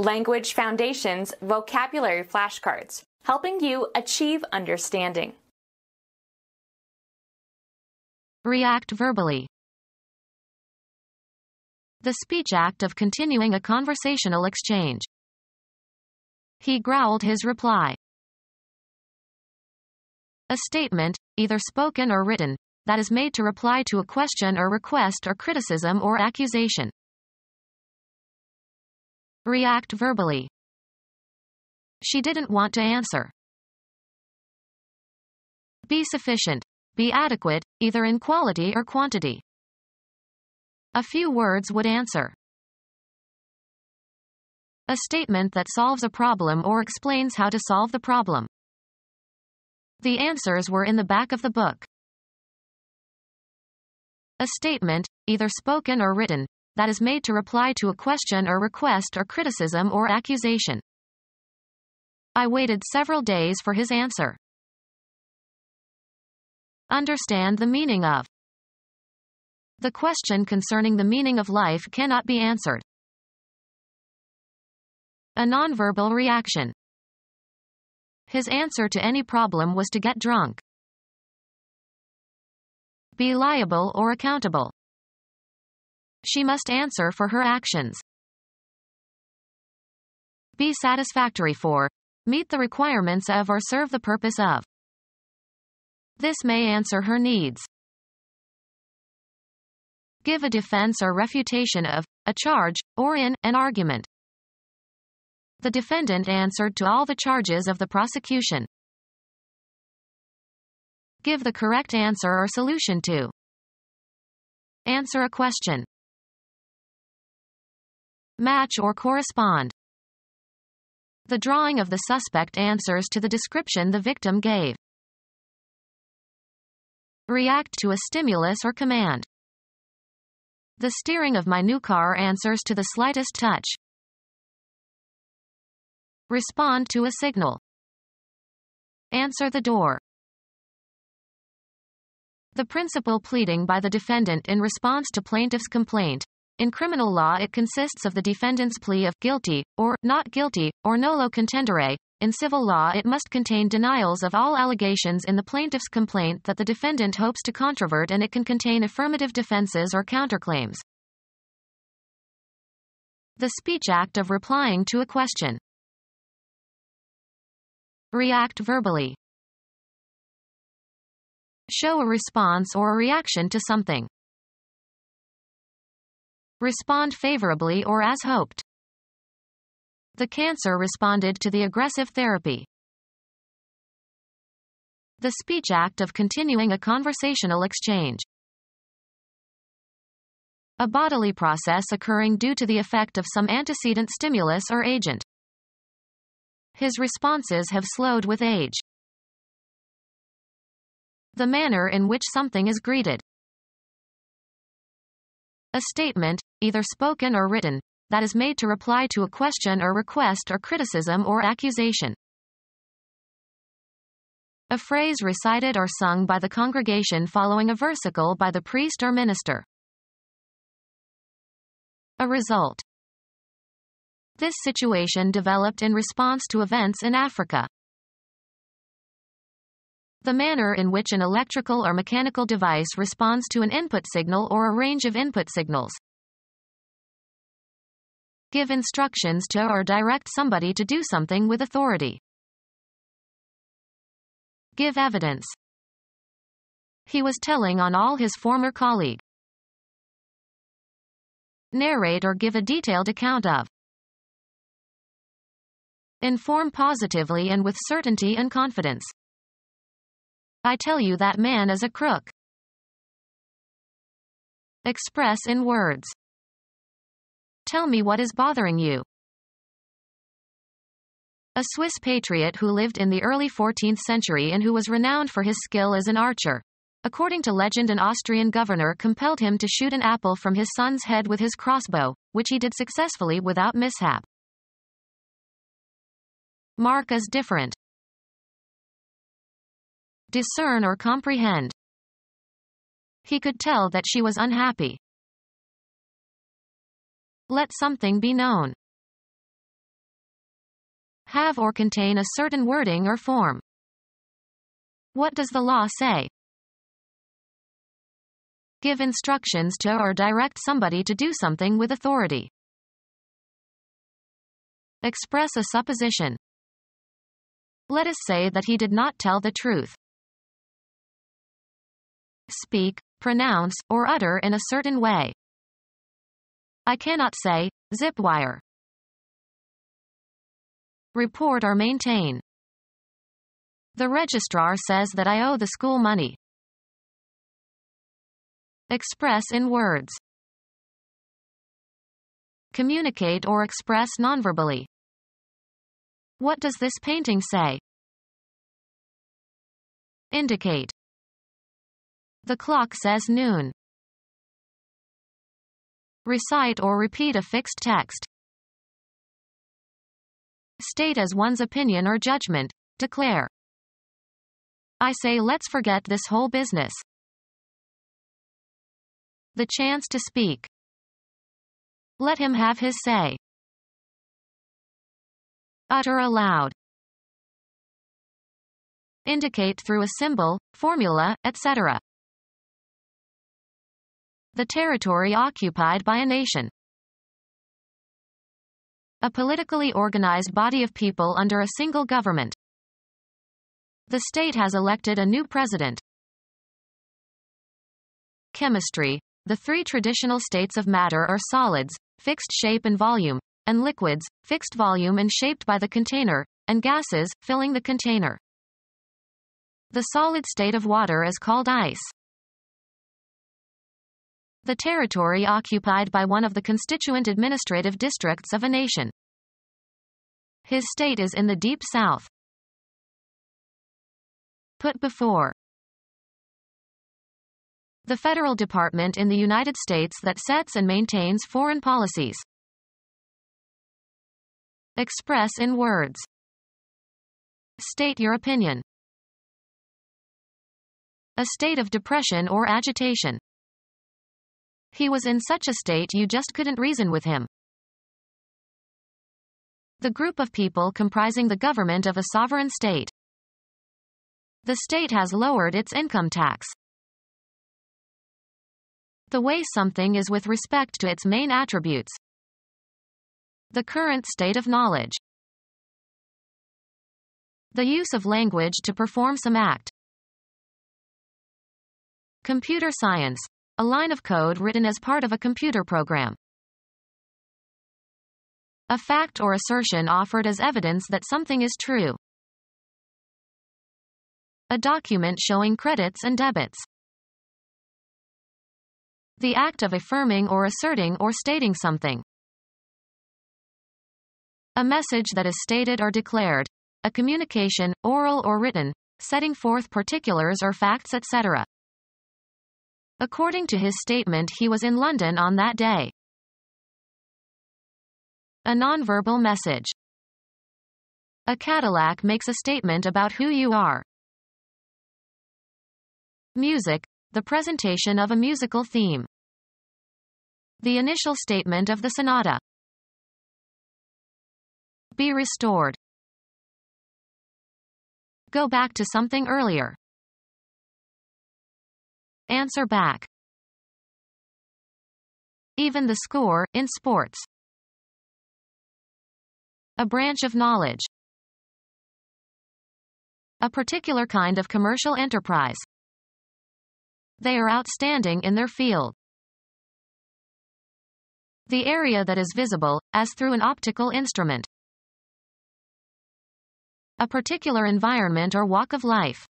Language Foundations Vocabulary Flashcards, helping you achieve understanding. React verbally. The speech act of continuing a conversational exchange. He growled his reply. A statement, either spoken or written, that is made to reply to a question or request or criticism or accusation. React verbally. She didn't want to answer. Be sufficient. Be adequate, either in quality or quantity. A few words would answer. A statement that solves a problem or explains how to solve the problem. The answers were in the back of the book. A statement, either spoken or written, that is made to reply to a question or request or criticism or accusation. I waited several days for his answer. Understand the meaning of. The question concerning the meaning of life cannot be answered. A nonverbal reaction. His answer to any problem was to get drunk. Be liable or accountable. She must answer for her actions. Be satisfactory for. Meet the requirements of or serve the purpose of. This may answer her needs. Give a defense or refutation of a charge, or in an argument. The defendant answered to all the charges of the prosecution. Give the correct answer or solution to. Answer a question. Match or correspond. The drawing of the suspect answers to the description the victim gave. React to a stimulus or command. The steering of my new car answers to the slightest touch. Respond to a signal. Answer the door. The principal pleading by the defendant in response to plaintiff's complaint. In criminal law it consists of the defendant's plea of guilty, or not guilty, or nolo contendere. In civil law it must contain denials of all allegations in the plaintiff's complaint that the defendant hopes to controvert, and it can contain affirmative defenses or counterclaims. The speech act of replying to a question. React verbally. Show a response or a reaction to something. Respond favorably or as hoped. The cancer responded to the aggressive therapy. The speech act of continuing a conversational exchange. A bodily process occurring due to the effect of some antecedent stimulus or agent. His responses have slowed with age. The manner in which something is greeted. A statement, either spoken or written, that is made to reply to a question or request or criticism or accusation. A phrase recited or sung by the congregation following a versicle by the priest or minister. A result. This situation developed in response to events in Africa. The manner in which an electrical or mechanical device responds to an input signal or a range of input signals. Give instructions to or direct somebody to do something with authority. Give evidence. He was telling on all his former colleague. Narrate or give a detailed account of. Inform positively and with certainty and confidence. I tell you that man is a crook. Express in words. Tell me what is bothering you. A Swiss patriot who lived in the early 14th century and who was renowned for his skill as an archer. According to legend, an Austrian governor compelled him to shoot an apple from his son's head with his crossbow, which he did successfully without mishap. Mark as different. Discern or comprehend. He could tell that she was unhappy. Let something be known. have or contain a certain wording or form. What does the law say? Give instructions to or direct somebody to do something with authority. Express a supposition. Let us say that he did not tell the truth. Speak, pronounce, or utter in a certain way. I cannot say, zip wire. Report or maintain. The registrar says that I owe the school money. Express in words. Communicate or express nonverbally. What does this painting say? Indicate. The clock says noon. Recite or repeat a fixed text. State as one's opinion or judgment. Declare. I say let's forget this whole business. The chance to speak. Let him have his say. Utter aloud. Indicate through a symbol, formula, etc. The territory occupied by a nation. A politically organized body of people under a single government. The state has elected a new president. Chemistry. The three traditional states of matter are solids, fixed shape and volume, and liquids, fixed volume and shaped by the container, and gases, filling the container. The solid state of water is called ice. The territory occupied by one of the constituent administrative districts of a nation. His state is in the deep south. Put before. The federal department in the United States that sets and maintains foreign policies. Express in words. State your opinion. A state of depression or agitation. He was in such a state you just couldn't reason with him. The group of people comprising the government of a sovereign state. The state has lowered its income tax. The way something is with respect to its main attributes. The current state of knowledge. The use of language to perform some act. Computer science. A line of code written as part of a computer program. A fact or assertion offered as evidence that something is true. A document showing credits and debits. The act of affirming or asserting or stating something. A message that is stated or declared. A communication, oral or written, setting forth particulars or facts, etc. According to his statement, he was in London on that day. A nonverbal message. A Cadillac makes a statement about who you are. Music. The presentation of a musical theme. The initial statement of the sonata. Be restored. Go back to something earlier. Answer back. Even the score, in sports. A branch of knowledge. A particular kind of commercial enterprise. They are outstanding in their field. The area that is visible, as through an optical instrument. A particular environment or walk of life.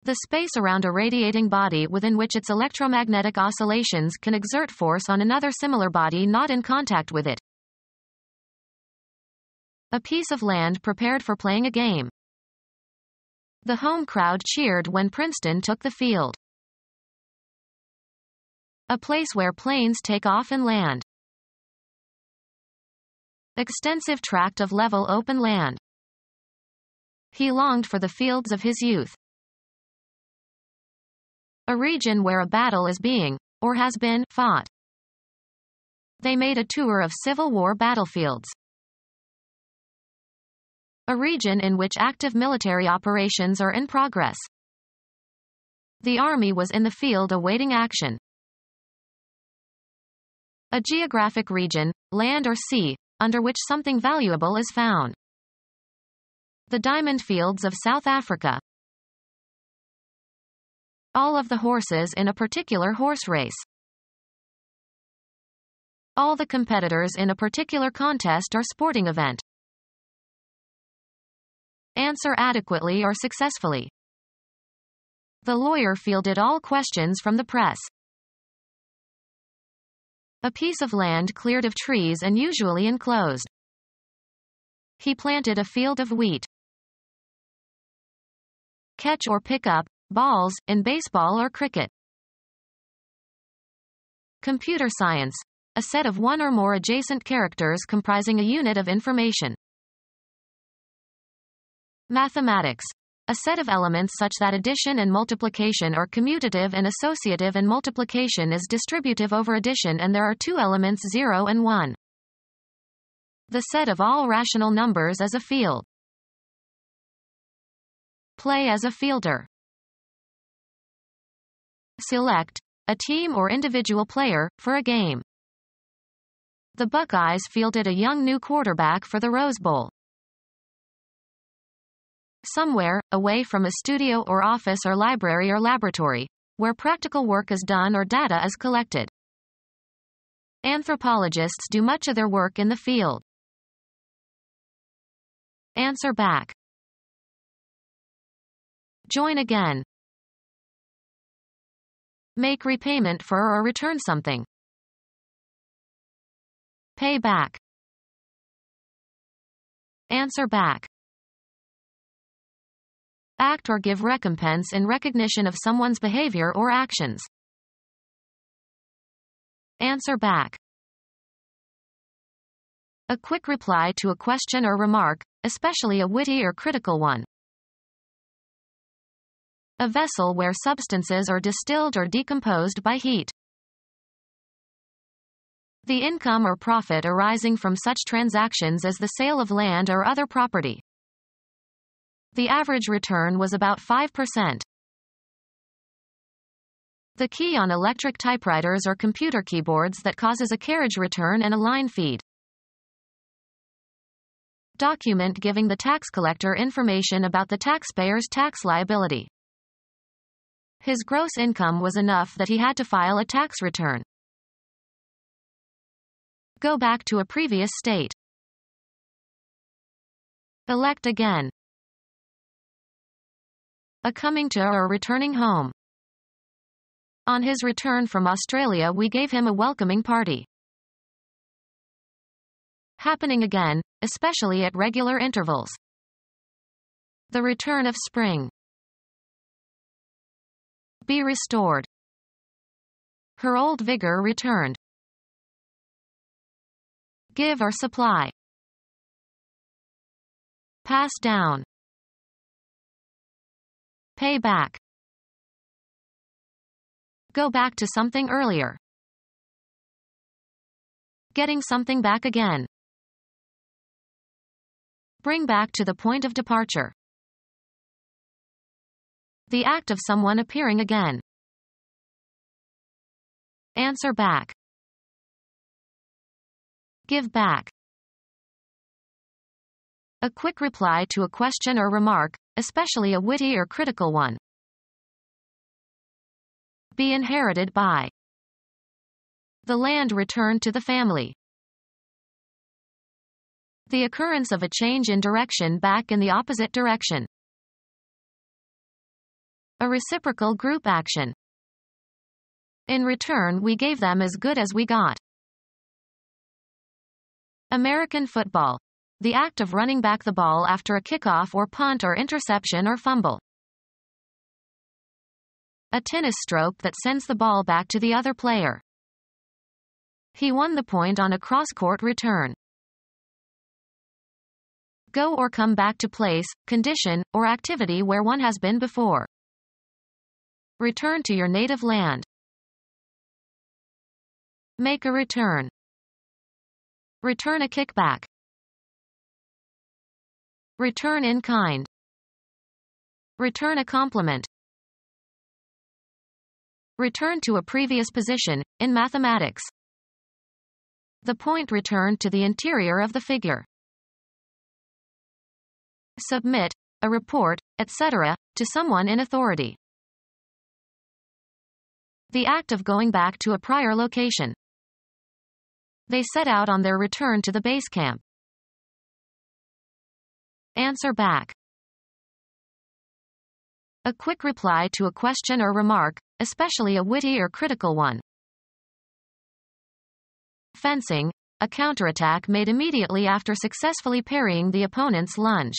The space around a radiating body within which its electromagnetic oscillations can exert force on another similar body not in contact with it. A piece of land prepared for playing a game. The home crowd cheered when Princeton took the field. A place where planes take off and land. Extensive tract of level open land. He longed for the fields of his youth. A region where a battle is being, or has been, fought. They made a tour of Civil War battlefields. A region in which active military operations are in progress. The army was in the field awaiting action. A geographic region, land or sea, under which something valuable is found. The diamond fields of South Africa. All of the horses in a particular horse race. All the competitors in a particular contest or sporting event. Answer adequately or successfully. The lawyer fielded all questions from the press. A piece of land cleared of trees and usually enclosed. He planted a field of wheat. Catch or pick up balls in baseball or cricket. Computer science. A set of one or more adjacent characters comprising a unit of information. Mathematics. A set of elements such that addition and multiplication are commutative and associative and multiplication is distributive over addition and there are two elements 0 and 1. The set of all rational numbers as a field. Play as a fielder. Select a team or individual player for a game. The Buckeyes fielded a young new quarterback for the Rose Bowl. Somewhere, away from a studio or office or library or laboratory, where practical work is done or data is collected. Anthropologists do much of their work in the field. Answer back. Join again. Make repayment for or return something. Pay back. Answer back. Act or give recompense in recognition of someone's behavior or actions. Answer back. A quick reply to a question or remark, especially a witty or critical one. A vessel where substances are distilled or decomposed by heat. The income or profit arising from such transactions as the sale of land or other property. The average return was about 5%. The key on electric typewriters or computer keyboards that causes a carriage return and a line feed. Document giving the tax collector information about the taxpayer's tax liability. His gross income was enough that he had to file a tax return. Go back to a previous state. Elect again. A coming to or returning home. On his return from Australia we gave him a welcoming party. Happening again, especially at regular intervals. The return of spring. Be restored. Her old vigor returned. Give or supply. Pass down. Pay back. Go back to something earlier. Getting something back again. Bring back to the point of departure. The act of someone appearing again. Answer back. Give back. A quick reply to a question or remark, especially a witty or critical one. Be inherited by. The land returned to the family. The occurrence of a change in direction back in the opposite direction. A reciprocal group action. In return we gave them as good as we got. American football. The act of running back the ball after a kickoff or punt or interception or fumble. A tennis stroke that sends the ball back to the other player. He won the point on a cross-court return. Go or come back to place, condition, or activity where one has been before. Return to your native land. Make a return. Return a kickback. Return in kind. Return a compliment. Return to a previous position, in mathematics. The point returned to the interior of the figure. Submit, a report, etc., to someone in authority. The act of going back to a prior location. They set out on their return to the base camp. Answer back. A quick reply to a question or remark, especially a witty or critical one. Fencing, a counterattack made immediately after successfully parrying the opponent's lunge.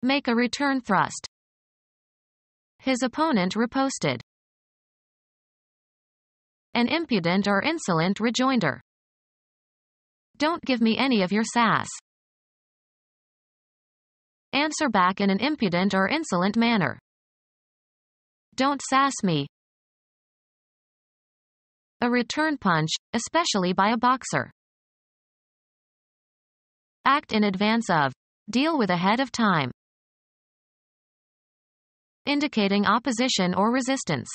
Make a return thrust. His opponent riposted. An impudent or insolent rejoinder. Don't give me any of your sass. Answer back in an impudent or insolent manner. Don't sass me. A return punch, especially by a boxer. Act in advance of. Deal with ahead of time. Indicating opposition or resistance.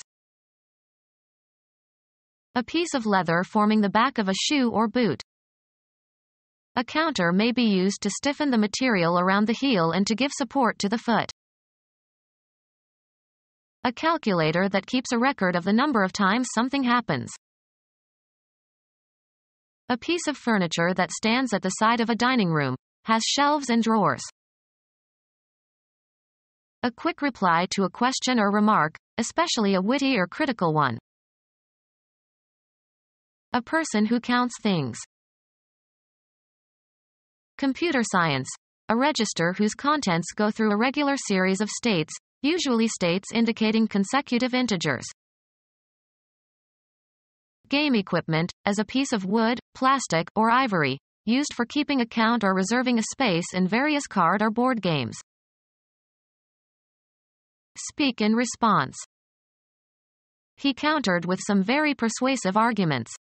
A piece of leather forming the back of a shoe or boot. A counter may be used to stiffen the material around the heel and to give support to the foot. A calculator that keeps a record of the number of times something happens. A piece of furniture that stands at the side of a dining room, has shelves and drawers. A quick reply to a question or remark, especially a witty or critical one. A person who counts things. Computer science, a register whose contents go through a regular series of states, usually states indicating consecutive integers. Game equipment, as a piece of wood, plastic, or ivory, used for keeping account or reserving a space in various card or board games. Speak in response. He countered with some very persuasive arguments.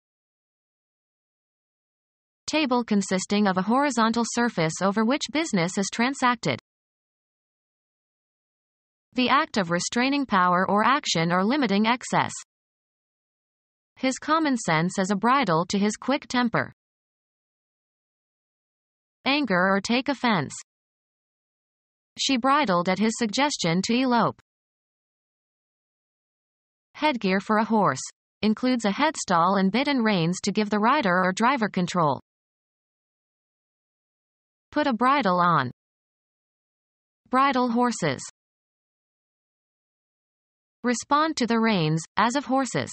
Table consisting of a horizontal surface over which business is transacted. The act of restraining power or action or limiting excess. His common sense as a bridle to his quick temper. Anger or take offense. She bridled at his suggestion to elope. Headgear for a horse. Includes a headstall and bit and reins to give the rider or driver control. Put a bridle on. Bridle horses. Respond to the reins, as of horses.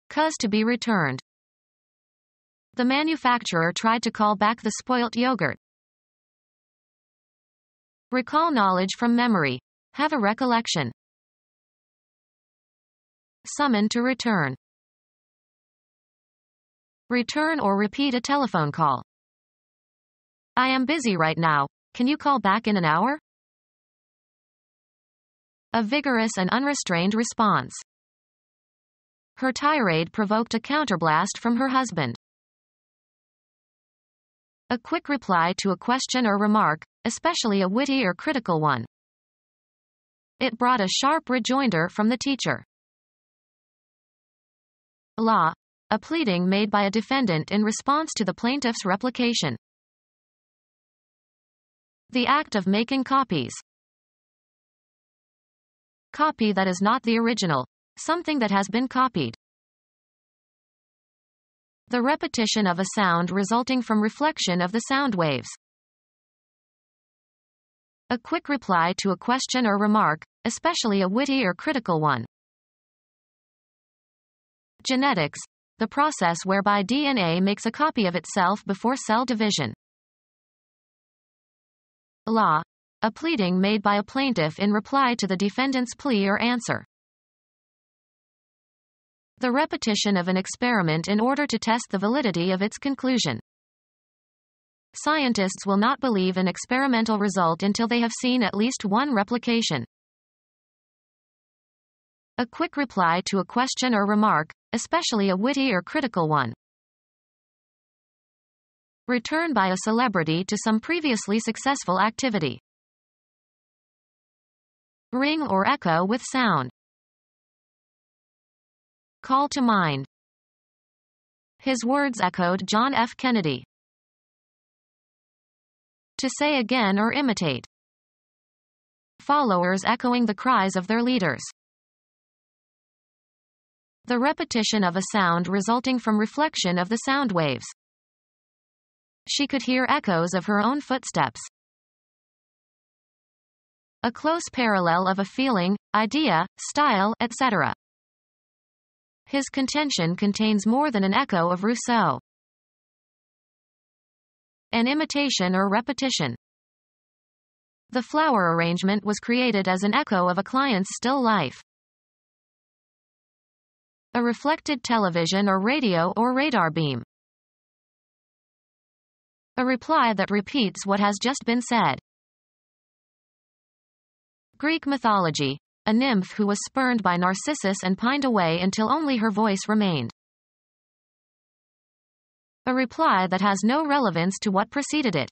Cuz to be returned. The manufacturer tried to call back the spoilt yogurt. Recall knowledge from memory. Have a recollection. Summon to return. Return or repeat a telephone call. I am busy right now, can you call back in an hour? A vigorous and unrestrained response. Her tirade provoked a counterblast from her husband. A quick reply to a question or remark, especially a witty or critical one. It brought a sharp rejoinder from the teacher. Law. A pleading made by a defendant in response to the plaintiff's replication. The act of making copies. Copy that is not the original. Something that has been copied. The repetition of a sound resulting from reflection of the sound waves. A quick reply to a question or remark, especially a witty or critical one. Genetics. The process whereby DNA makes a copy of itself before cell division. Law. A pleading made by a plaintiff in reply to the defendant's plea or answer. The repetition of an experiment in order to test the validity of its conclusion. Scientists will not believe an experimental result until they have seen at least one replication. A quick reply to a question or remark, especially a witty or critical one. Return by a celebrity to some previously successful activity. Ring or echo with sound. Call to mind. His words echoed John F. Kennedy. To say again or imitate. Followers echoing the cries of their leaders. The repetition of a sound resulting from reflection of the sound waves. She could hear echoes of her own footsteps. A close parallel of a feeling, idea, style, etc. His contention contains more than an echo of Rousseau. An imitation or repetition. The flower arrangement was created as an echo of a client's still life. A reflected television or radio or radar beam. A reply that repeats what has just been said. Greek mythology. A nymph who was spurned by Narcissus and pined away until only her voice remained. A reply that has no relevance to what preceded it.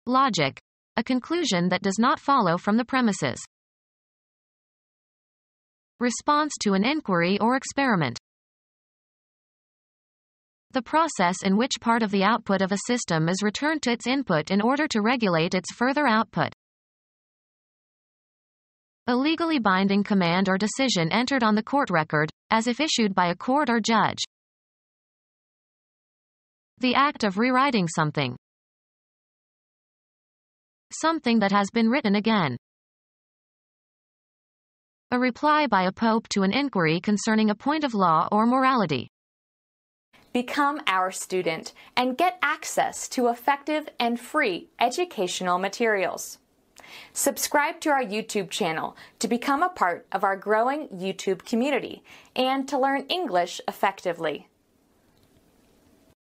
Logic. A conclusion that does not follow from the premises. Response to an inquiry or experiment. The process in which part of the output of a system is returned to its input in order to regulate its further output. A legally binding command or decision entered on the court record, as if issued by a court or judge. The act of rewriting something. Something that has been written again. A reply by a pope to an inquiry concerning a point of law or morality. Become our student and get access to effective and free educational materials. Subscribe to our YouTube channel to become a part of our growing YouTube community and to learn English effectively.